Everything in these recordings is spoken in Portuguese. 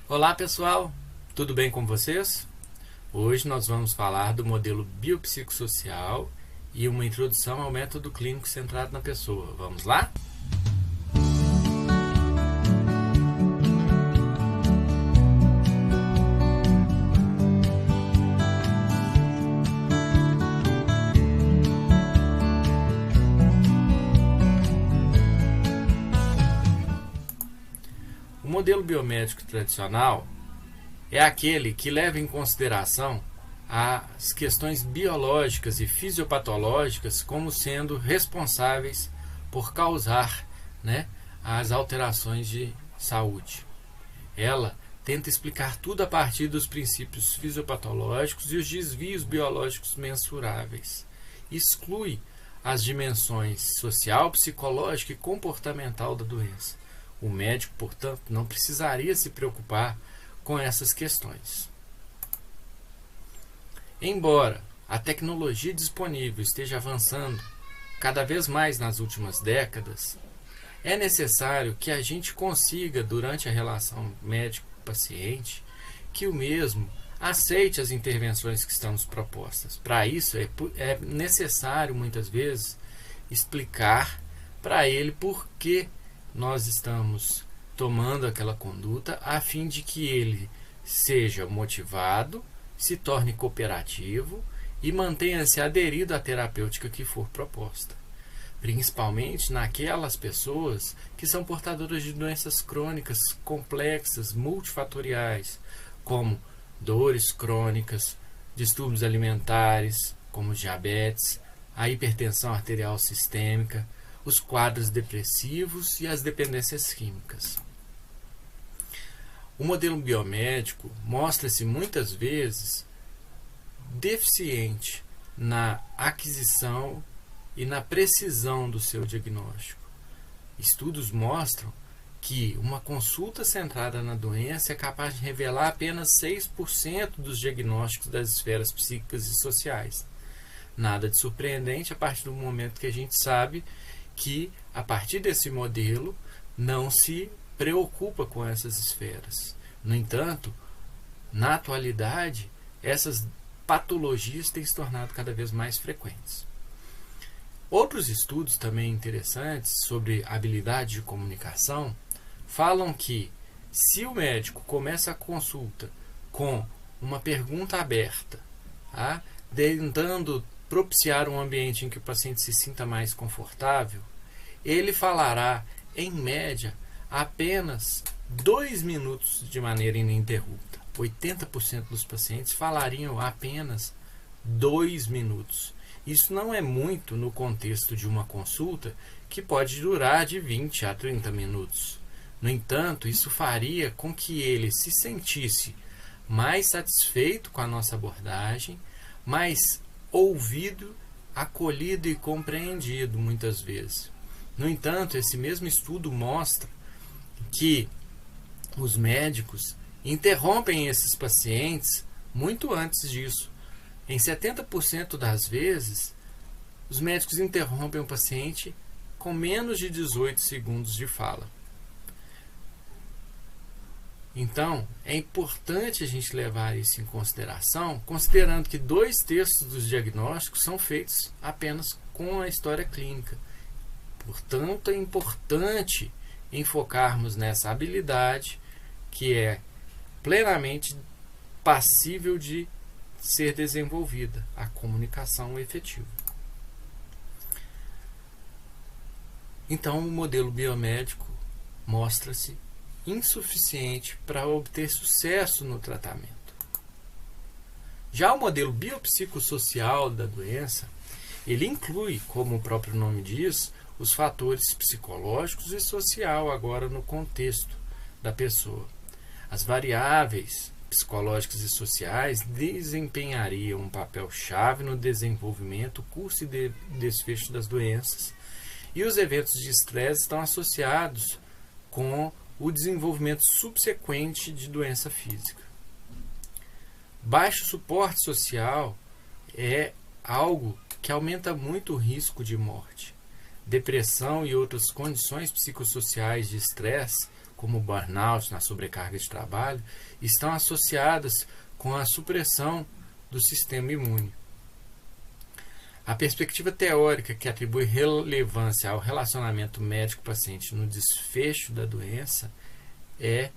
Olá pessoal, tudo bem com vocês? Hoje nós vamos falar do modelo biopsicossocial e uma introdução ao método clínico centrado na pessoa. Vamos lá? O modelo biomédico tradicional é aquele que leva em consideração as questões biológicas e fisiopatológicas como sendo responsáveis por causar, as alterações de saúde. Ela tenta explicar tudo a partir dos princípios fisiopatológicos e os desvios biológicos mensuráveis. Exclui as dimensões social, psicológica e comportamental da doença. O médico, portanto, não precisaria se preocupar com essas questões. Embora a tecnologia disponível esteja avançando cada vez mais nas últimas décadas, é necessário que a gente consiga, durante a relação médico-paciente, que o mesmo aceite as intervenções que estão nos propostas. Para isso, é necessário, muitas vezes, explicar para ele por que nós estamos tomando aquela conduta, a fim de que ele seja motivado, se torne cooperativo e mantenha-se aderido à terapêutica que for proposta. Principalmente naquelas pessoas que são portadoras de doenças crônicas complexas, multifatoriais, como dores crônicas, distúrbios alimentares, como diabetes, a hipertensão arterial sistêmica, os quadros depressivos e as dependências químicas. O modelo biomédico mostra-se muitas vezes deficiente na aquisição e na precisão do seu diagnóstico. Estudos mostram que uma consulta centrada na doença é capaz de revelar apenas 6% dos diagnósticos das esferas psíquicas e sociais. Nada de surpreendente a partir do momento que a gente sabe que, a partir desse modelo, não se preocupa com essas esferas. No entanto, na atualidade, essas patologias têm se tornado cada vez mais frequentes. Outros estudos também interessantes sobre habilidade de comunicação falam que, se o médico começa a consulta com uma pergunta aberta, tentando propiciar um ambiente em que o paciente se sinta mais confortável, ele falará, em média, apenas 2 minutos de maneira ininterrupta. 80% dos pacientes falariam apenas 2 minutos. Isso não é muito no contexto de uma consulta que pode durar de 20 a 30 minutos. No entanto, isso faria com que ele se sentisse mais satisfeito com a nossa abordagem, mais ouvido, acolhido e compreendido muitas vezes. No entanto, esse mesmo estudo mostra que os médicos interrompem esses pacientes muito antes disso. Em 70% das vezes, os médicos interrompem o paciente com menos de 18 segundos de fala. Então, é importante a gente levar isso em consideração, considerando que 2/3 dos diagnósticos são feitos apenas com a história clínica. Portanto, é importante enfocarmos nessa habilidade que é plenamente passível de ser desenvolvida, a comunicação efetiva. Então, o modelo biomédico mostra-se insuficiente para obter sucesso no tratamento. Já o modelo biopsicossocial da doença, ele inclui, como o próprio nome diz, os fatores psicológicos e social agora no contexto da pessoa. As variáveis psicológicas e sociais desempenhariam um papel-chave no desenvolvimento, curso e desfecho das doenças, e os eventos de estresse estão associados com o desenvolvimento subsequente de doença física. Baixo suporte social é algo que aumenta muito o risco de morte. Depressão e outras condições psicossociais de estresse como o burnout, na sobrecarga de trabalho, estão associadas com a supressão do sistema imune. A perspectiva teórica que atribui relevância ao relacionamento médico-paciente no desfecho da doença é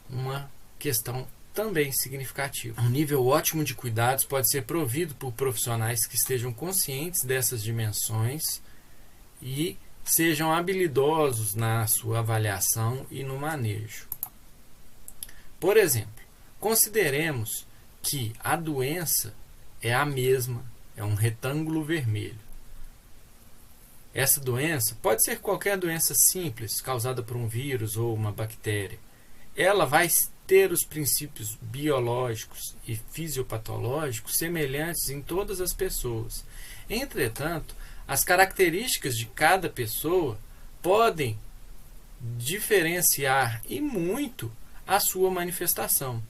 uma questão também significativa. Um nível ótimo de cuidados pode ser provido por profissionais que estejam conscientes dessas dimensões e sejam habilidosos na sua avaliação e no manejo. Por exemplo, consideremos que a doença é a mesma, é um retângulo vermelho. Essa doença pode ser qualquer doença simples, causada por um vírus ou uma bactéria. Ela vai ter os princípios biológicos e fisiopatológicos semelhantes em todas as pessoas. Entretanto, as características de cada pessoa podem diferenciar e muito a sua manifestação.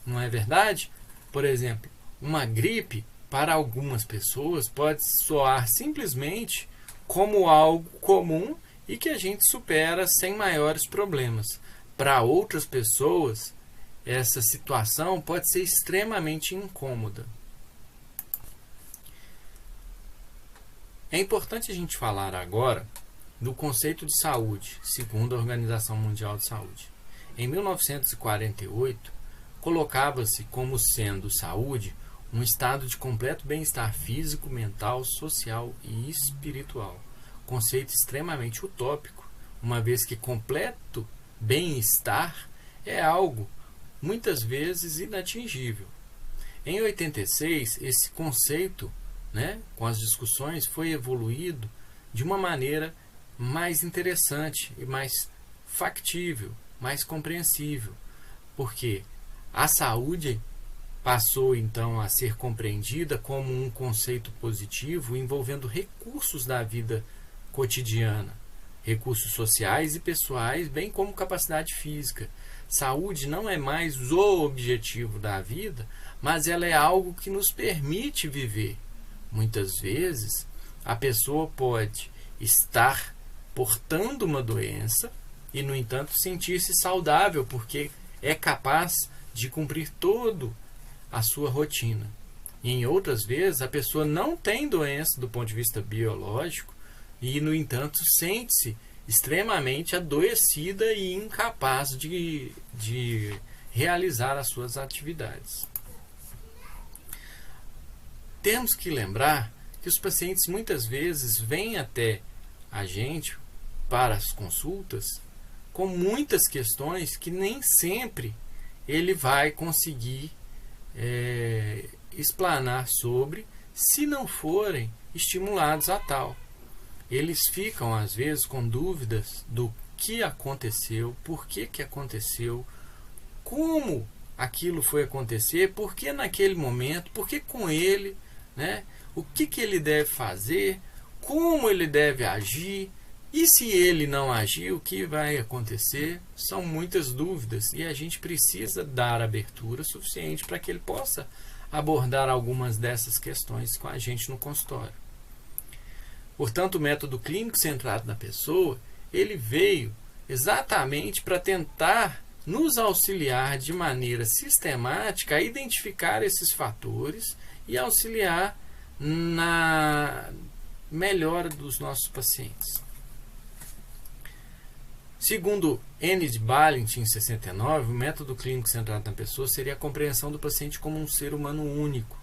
Não é verdade? Por exemplo, uma gripe, para algumas pessoas, pode soar simplesmente como algo comum e que a gente supera sem maiores problemas. Para outras pessoas, essa situação pode ser extremamente incômoda. É importante a gente falar agora do conceito de saúde, segundo a Organização Mundial de Saúde. Em 1948, colocava-se como sendo saúde um estado de completo bem-estar físico, mental, social e espiritual. Conceito extremamente utópico, uma vez que completo bem-estar é algo muitas vezes inatingível. Em 86, esse conceito, com as discussões, foi evoluído de uma maneira mais interessante e mais factível, mais compreensível, porque a saúde passou então a ser compreendida como um conceito positivo envolvendo recursos da vida cotidiana, recursos sociais e pessoais, bem como capacidade física. Saúde não é mais o objetivo da vida, mas ela é algo que nos permite viver. Muitas vezes, a pessoa pode estar portando uma doença e, no entanto, sentir-se saudável, porque é capaz de cumprir todo a sua rotina. E, em outras vezes, a pessoa não tem doença do ponto de vista biológico e, no entanto, sente-se extremamente adoecida e incapaz de realizar as suas atividades. Temos que lembrar que os pacientes muitas vezes vêm até a gente para as consultas com muitas questões que nem sempre ele vai conseguir explanar sobre, se não forem estimulados a tal. Eles ficam às vezes com dúvidas do que aconteceu, por que aconteceu, como aquilo foi acontecer, por que naquele momento, por que com ele, o que ele deve fazer, como ele deve agir, e se ele não agir, o que vai acontecer? São muitas dúvidas e a gente precisa dar abertura suficiente para que ele possa abordar algumas dessas questões com a gente no consultório. Portanto, o método clínico centrado na pessoa, ele veio exatamente para tentar nos auxiliar de maneira sistemática a identificar esses fatores e auxiliar na melhora dos nossos pacientes. Segundo Enid Balint, em 69, o método clínico centrado na pessoa seria a compreensão do paciente como um ser humano único.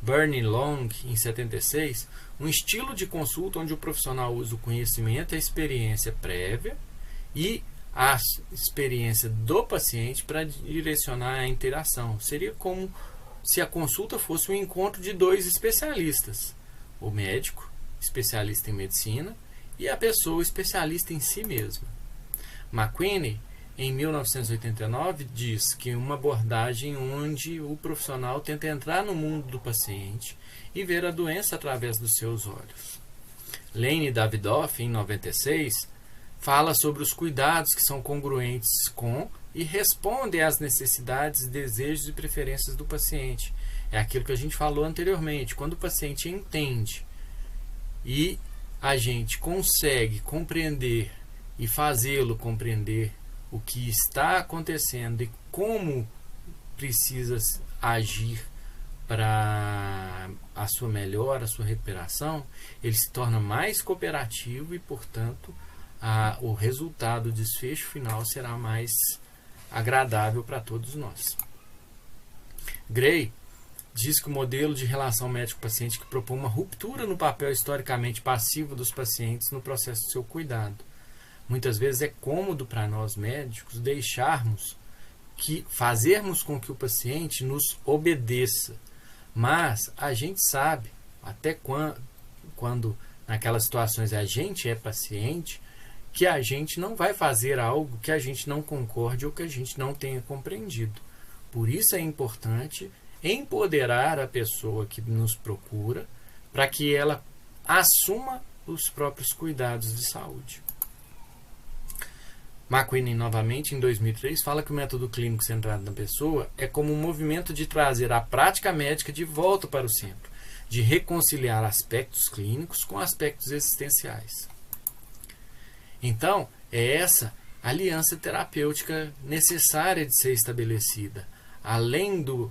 Bernie Long, em 76, um estilo de consulta onde o profissional usa o conhecimento e a experiência prévia e a experiência do paciente para direcionar a interação. Seria como se a consulta fosse um encontro de dois especialistas, o médico, especialista em medicina, e a pessoa, especialista em si mesma. McQueen, em 1989, diz que uma abordagem onde o profissional tenta entrar no mundo do paciente e ver a doença através dos seus olhos. Lane Davidoff, em 96, fala sobre os cuidados que são congruentes com e respondem às necessidades, desejos e preferências do paciente. É aquilo que a gente falou anteriormente. Quando o paciente entende e a gente consegue compreender e fazê-lo compreender o que está acontecendo e como precisa agir para a sua melhora, a sua recuperação, ele se torna mais cooperativo e, portanto, o resultado, o desfecho final será mais agradável para todos nós. Gray diz que o modelo de relação médico-paciente que propõe uma ruptura no papel historicamente passivo dos pacientes no processo do seu cuidado. Muitas vezes é cômodo para nós médicos fazermos com que o paciente nos obedeça, mas a gente sabe, até quando naquelas situações a gente é paciente, que a gente não vai fazer algo que a gente não concorde ou que a gente não tenha compreendido. Por isso é importante empoderar a pessoa que nos procura para que ela assuma os próprios cuidados de saúde. McQueen, novamente, em 2003, fala que o método clínico centrado na pessoa é como um movimento de trazer a prática médica de volta para o centro, de reconciliar aspectos clínicos com aspectos existenciais. Então, é essa aliança terapêutica necessária de ser estabelecida. Além do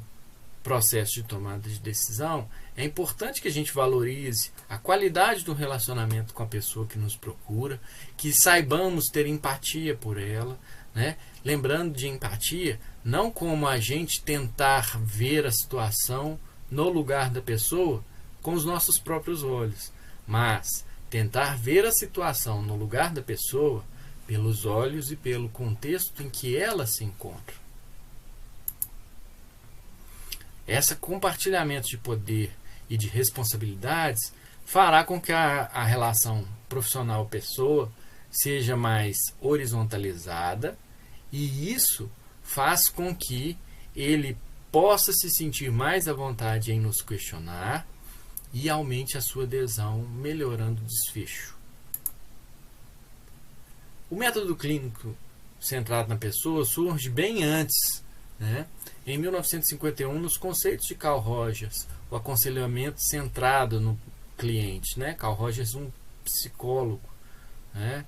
processo de tomada de decisão, é importante que a gente valorize a qualidade do relacionamento com a pessoa que nos procura, que saibamos ter empatia por ela, né? Lembrando de empatia, não como a gente tentar ver a situação no lugar da pessoa com os nossos próprios olhos, mas tentar ver a situação no lugar da pessoa pelos olhos e pelo contexto em que ela se encontra. Esse compartilhamento de poder e de responsabilidades fará com que a relação profissional-pessoa seja mais horizontalizada, e isso faz com que ele possa se sentir mais à vontade em nos questionar e aumente a sua adesão, melhorando o desfecho. O método clínico centrado na pessoa surge bem antes, né? Em 1951, nos conceitos de Carl Rogers, o aconselhamento centrado no cliente, né? Carl Rogers, um psicólogo, né?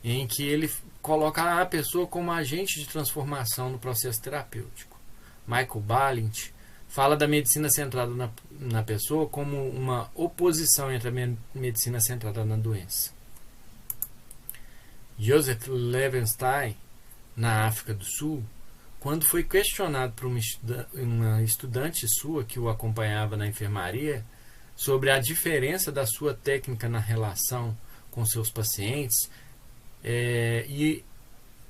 Em que ele coloca a pessoa como agente de transformação no processo terapêutico. Michael Balint fala da medicina centrada na pessoa como uma oposição entre a medicina centrada na doença. Joseph Levenstein, na África do Sul, quando foi questionado por uma estudante sua que o acompanhava na enfermaria sobre a diferença da sua técnica na relação com seus pacientes e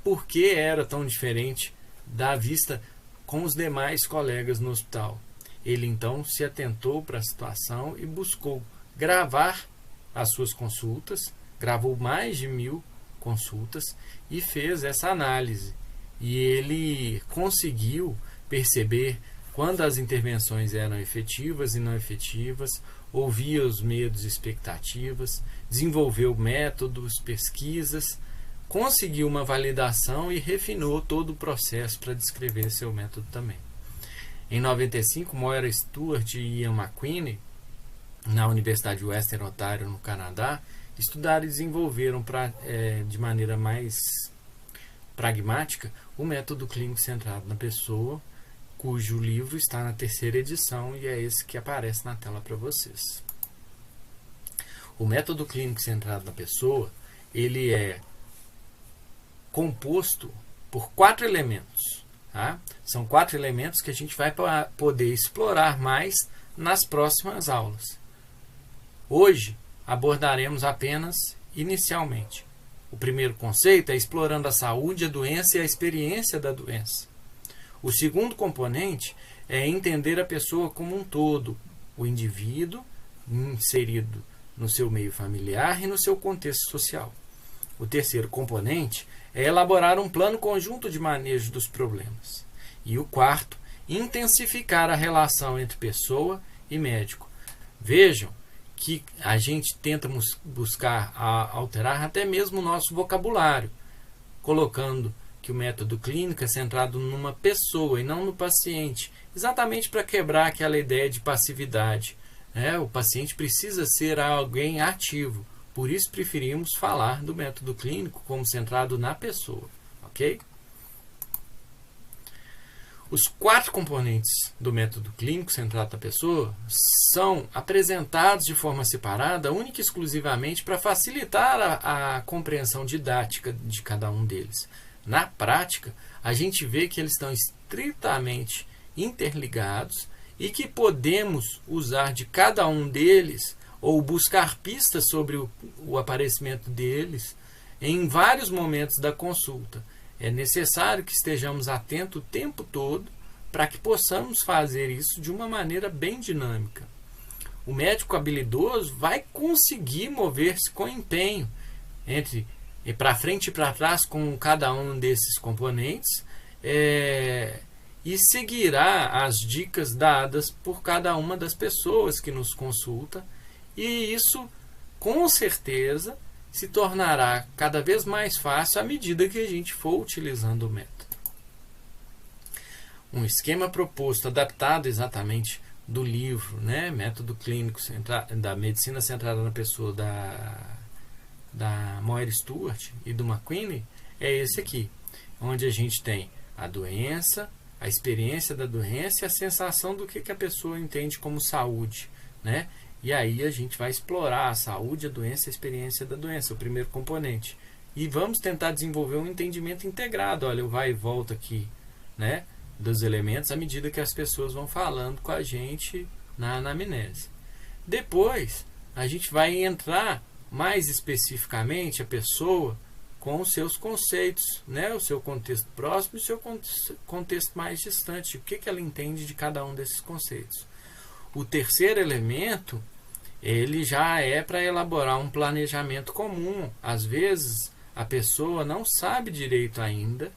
por que era tão diferente da vista com os demais colegas no hospital, ele então se atentou para a situação e buscou gravar as suas consultas, gravou mais de 1000 consultas e fez essa análise. E ele conseguiu perceber quando as intervenções eram efetivas e não efetivas, ouvia os medos e expectativas, desenvolveu métodos, pesquisas, conseguiu uma validação e refinou todo o processo para descrever seu método também. Em 95, Moira Stewart e Ian McQueen, na Universidade de Western Ontario, no Canadá, estudaram e desenvolveram de maneira mais pragmática o método clínico centrado na pessoa, cujo livro está na 3ª edição e é esse que aparece na tela para vocês. O método clínico centrado na pessoa, ele é composto por 4 elementos. Tá? São 4 elementos que a gente vai poder explorar mais nas próximas aulas. Hoje abordaremos apenas inicialmente. O primeiro conceito é explorando a saúde, a doença e a experiência da doença. O segundo componente é entender a pessoa como um todo, o indivíduo inserido no seu meio familiar e no seu contexto social. O terceiro componente é elaborar um plano conjunto de manejo dos problemas. E o quarto, intensificar a relação entre pessoa e médico. Vejam que a gente tenta buscar alterar até mesmo o nosso vocabulário, colocando que o método clínico é centrado numa pessoa e não no paciente, exatamente para quebrar aquela ideia de passividade. O paciente precisa ser alguém ativo, por isso preferimos falar do método clínico como centrado na pessoa, ok? Os 4 componentes do método clínico centrado na pessoa são apresentados de forma separada, única e exclusivamente para facilitar a compreensão didática de cada um deles. Na prática, a gente vê que eles estão estritamente interligados e que podemos usar de cada um deles ou buscar pistas sobre o aparecimento deles em vários momentos da consulta. É necessário que estejamos atentos o tempo todo para que possamos fazer isso de uma maneira bem dinâmica. O médico habilidoso vai conseguir mover-se com empenho entre para frente e para trás com cada um desses componentes e seguirá as dicas dadas por cada uma das pessoas que nos consulta, e isso com certeza se tornará cada vez mais fácil à medida que a gente for utilizando o método. Um esquema proposto, adaptado exatamente do livro, né, Método Clínico da Medicina Centrada na Pessoa, da Moira Stuart e do McQueen, é esse aqui, onde a gente tem a doença, a experiência da doença e a sensação do que a pessoa entende como saúde, né? E aí a gente vai explorar a saúde, a doença e a experiência da doença, o primeiro componente. E vamos tentar desenvolver um entendimento integrado. Olha, o vai e volta aqui, né, dos elementos à medida que as pessoas vão falando com a gente na anamnese. Depois, a gente vai entrar mais especificamente a pessoa com os seus conceitos, né, o seu contexto próximo e o seu contexto mais distante. O que ela entende de cada um desses conceitos. O terceiro elemento, ele já é para elaborar um planejamento comum. Às vezes, a pessoa não sabe direito ainda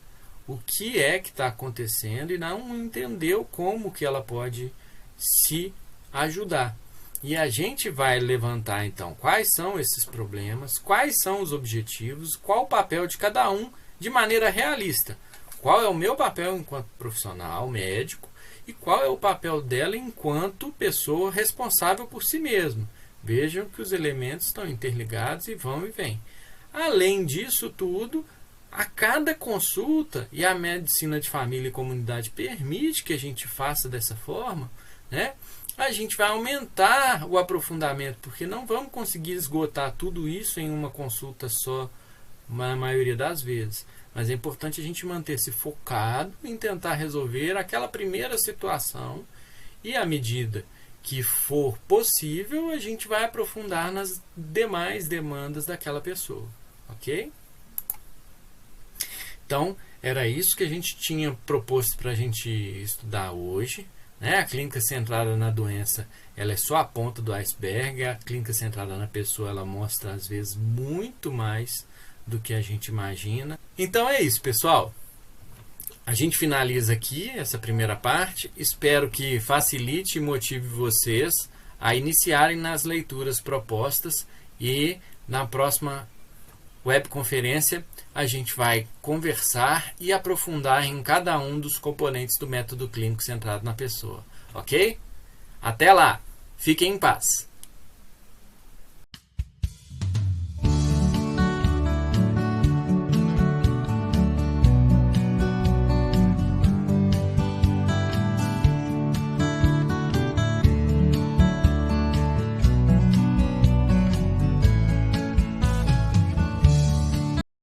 o que é que está acontecendo e não entendeu como que ela pode se ajudar. E a gente vai levantar, então, quais são esses problemas, quais são os objetivos, qual o papel de cada um de maneira realista. Qual é o meu papel enquanto profissional, médico, e qual é o papel dela enquanto pessoa responsável por si mesma. Vejam que os elementos estão interligados e vão e vêm. Além disso tudo, a cada consulta, e a medicina de família e comunidade permite que a gente faça dessa forma, né, a gente vai aumentar o aprofundamento, porque não vamos conseguir esgotar tudo isso em uma consulta só, na maioria das vezes. Mas é importante a gente manter-se focado em tentar resolver aquela primeira situação, e à medida que for possível, a gente vai aprofundar nas demais demandas daquela pessoa. Ok? Então, era isso que a gente tinha proposto para a gente estudar hoje. Né? A clínica centrada na doença, ela é só a ponta do iceberg. A clínica centrada na pessoa, ela mostra às vezes muito mais do que a gente imagina. Então é isso, pessoal. A gente finaliza aqui essa primeira parte. Espero que facilite e motive vocês a iniciarem nas leituras propostas, e na próxima webconferência a gente vai conversar e aprofundar em cada um dos componentes do método clínico centrado na pessoa. Ok? Até lá! Fiquem em paz!